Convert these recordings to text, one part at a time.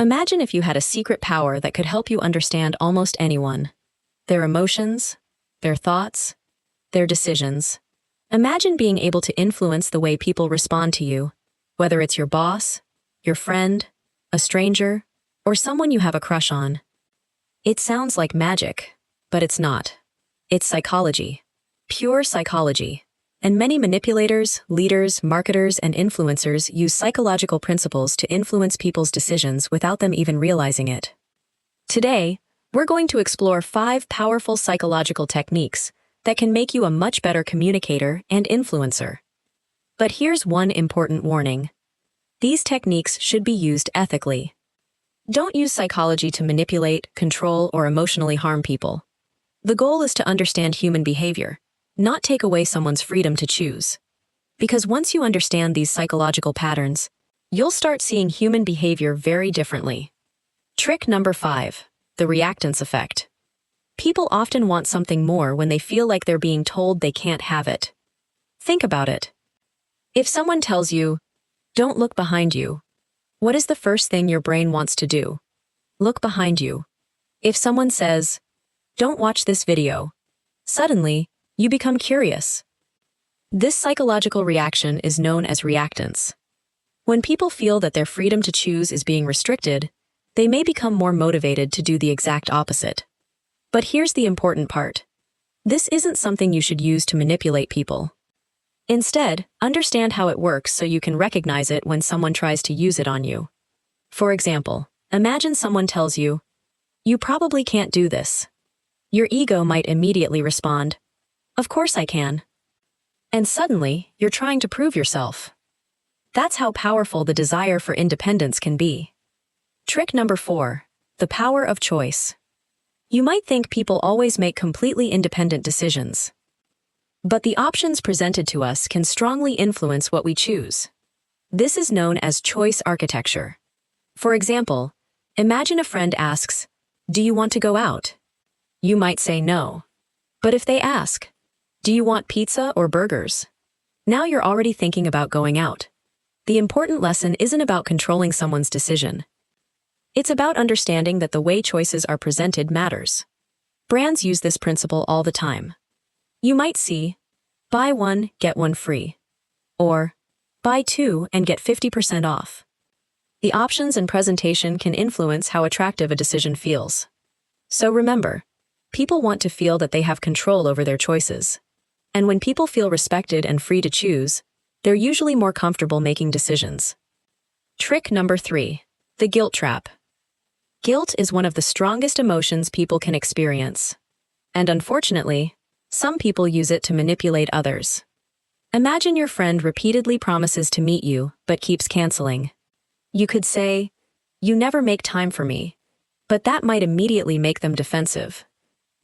Imagine if you had a secret power that could help you understand almost anyone. Their emotions, their thoughts, their decisions. Imagine being able to influence the way people respond to you, whether it's your boss, your friend, a stranger, or someone you have a crush on. It sounds like magic, but it's not. It's psychology. Pure psychology. And many manipulators, leaders, marketers, and influencers use psychological principles to influence people's decisions without them even realizing it. Today, we're going to explore 5 powerful psychological techniques that can make you a much better communicator and influencer. But here's one important warning. These techniques should be used ethically. Don't use psychology to manipulate, control, or emotionally harm people. The goal is to understand human behavior, not take away someone's freedom to choose. Because once you understand these psychological patterns, you'll start seeing human behavior very differently. Trick number 5, the reactance effect. People often want something more when they feel like they're being told they can't have it. Think about it. If someone tells you, "Don't look behind you," what is the first thing your brain wants to do? Look behind you. If someone says, "Don't watch this video," suddenly, you become curious. This psychological reaction is known as reactance. When people feel that their freedom to choose is being restricted, they may become more motivated to do the exact opposite. But here's the important part. This isn't something you should use to manipulate people. Instead, understand how it works so you can recognize it when someone tries to use it on you. For example, imagine someone tells you, "You probably can't do this." Your ego might immediately respond, "Of course I can." And suddenly, you're trying to prove yourself. That's how powerful the desire for independence can be. Trick number 4, the power of choice. You might think people always make completely independent decisions. But the options presented to us can strongly influence what we choose. This is known as choice architecture. For example, imagine a friend asks, "Do you want to go out?" You might say no. But if they ask, "Do you want pizza or burgers?" Now you're already thinking about going out. The important lesson isn't about controlling someone's decision. It's about understanding that the way choices are presented matters. Brands use this principle all the time. You might see, "Buy one, get one free," or "Buy 2 and get 50% off." The options and presentation can influence how attractive a decision feels. So remember, people want to feel that they have control over their choices. And when people feel respected and free to choose, they're usually more comfortable making decisions. Trick number 3, the guilt trap. Guilt is one of the strongest emotions people can experience. And unfortunately, some people use it to manipulate others. Imagine your friend repeatedly promises to meet you, but keeps canceling. You could say, "You never make time for me," but that might immediately make them defensive.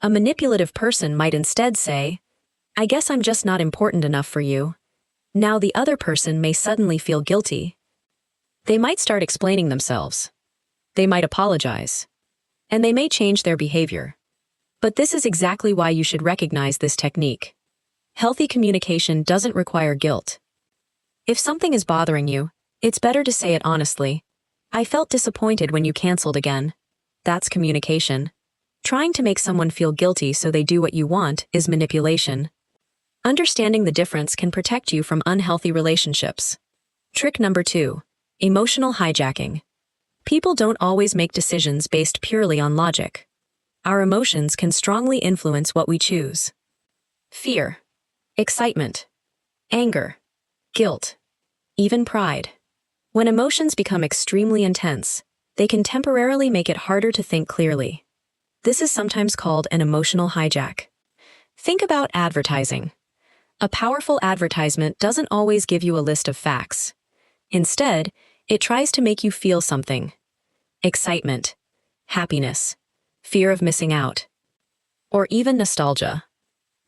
A manipulative person might instead say, "I guess I'm just not important enough for you." Now the other person may suddenly feel guilty. They might start explaining themselves. They might apologize. And they may change their behavior. But this is exactly why you should recognize this technique. Healthy communication doesn't require guilt. If something is bothering you, it's better to say it honestly. "I felt disappointed when you canceled again." That's communication. Trying to make someone feel guilty so they do what you want is manipulation. Understanding the difference can protect you from unhealthy relationships. Trick number 2, emotional hijacking. People don't always make decisions based purely on logic. Our emotions can strongly influence what we choose. Fear, excitement, anger, guilt, even pride. When emotions become extremely intense, they can temporarily make it harder to think clearly. This is sometimes called an emotional hijack. Think about advertising. A powerful advertisement doesn't always give you a list of facts. Instead, it tries to make you feel something. Excitement, happiness, fear of missing out, or even nostalgia.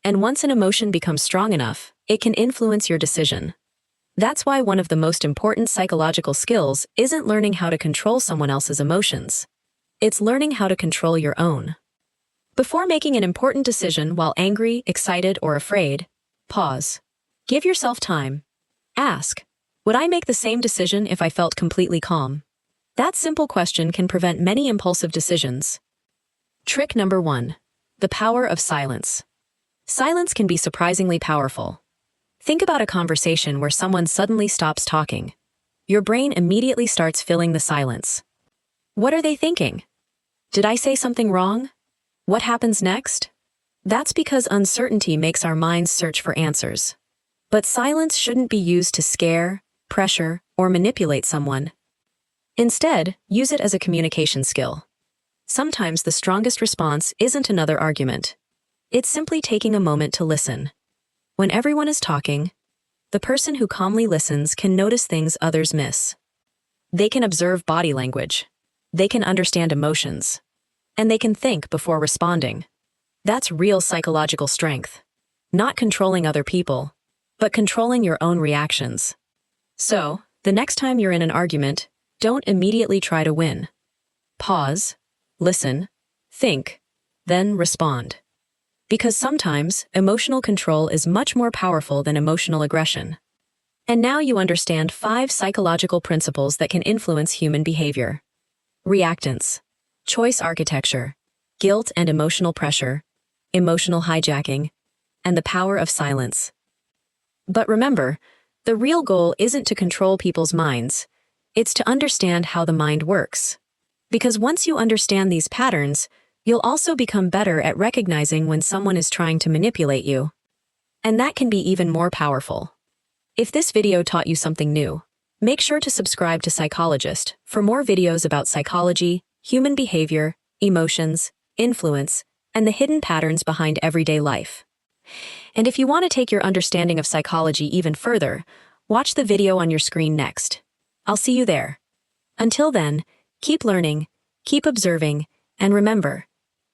And once an emotion becomes strong enough, it can influence your decision. That's why one of the most important psychological skills isn't learning how to control someone else's emotions. It's learning how to control your own. Before making an important decision while angry, excited, or afraid, pause. Give yourself time. Ask, would I make the same decision if I felt completely calm? That simple question can prevent many impulsive decisions. Trick number 1. The power of silence. Silence can be surprisingly powerful. Think about a conversation where someone suddenly stops talking. Your brain immediately starts filling the silence. What are they thinking? Did I say something wrong? What happens next? That's because uncertainty makes our minds search for answers. But silence shouldn't be used to scare, pressure, or manipulate someone. Instead, use it as a communication skill. Sometimes the strongest response isn't another argument. It's simply taking a moment to listen. When everyone is talking, the person who calmly listens can notice things others miss. They can observe body language. They can understand emotions. And they can think before responding. That's real psychological strength. Not controlling other people, but controlling your own reactions. So, the next time you're in an argument, don't immediately try to win. Pause, listen, think, then respond. Because sometimes, emotional control is much more powerful than emotional aggression. And now you understand 5 psychological principles that can influence human behavior. Reactance, choice architecture, guilt and emotional pressure, emotional hijacking, and the power of silence. But remember, the real goal isn't to control people's minds. It's to understand how the mind works. Because once you understand these patterns, you'll also become better at recognizing when someone is trying to manipulate you. And that can be even more powerful. If this video taught you something new, make sure to subscribe to Psychologist for more videos about psychology, human behavior, emotions, influence, and the hidden patterns behind everyday life. And if you want to take your understanding of psychology even further, watch the video on your screen next. I'll see you there. Until then, keep learning, keep observing, and remember,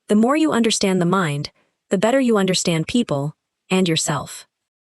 the more you understand the mind, the better you understand people and yourself.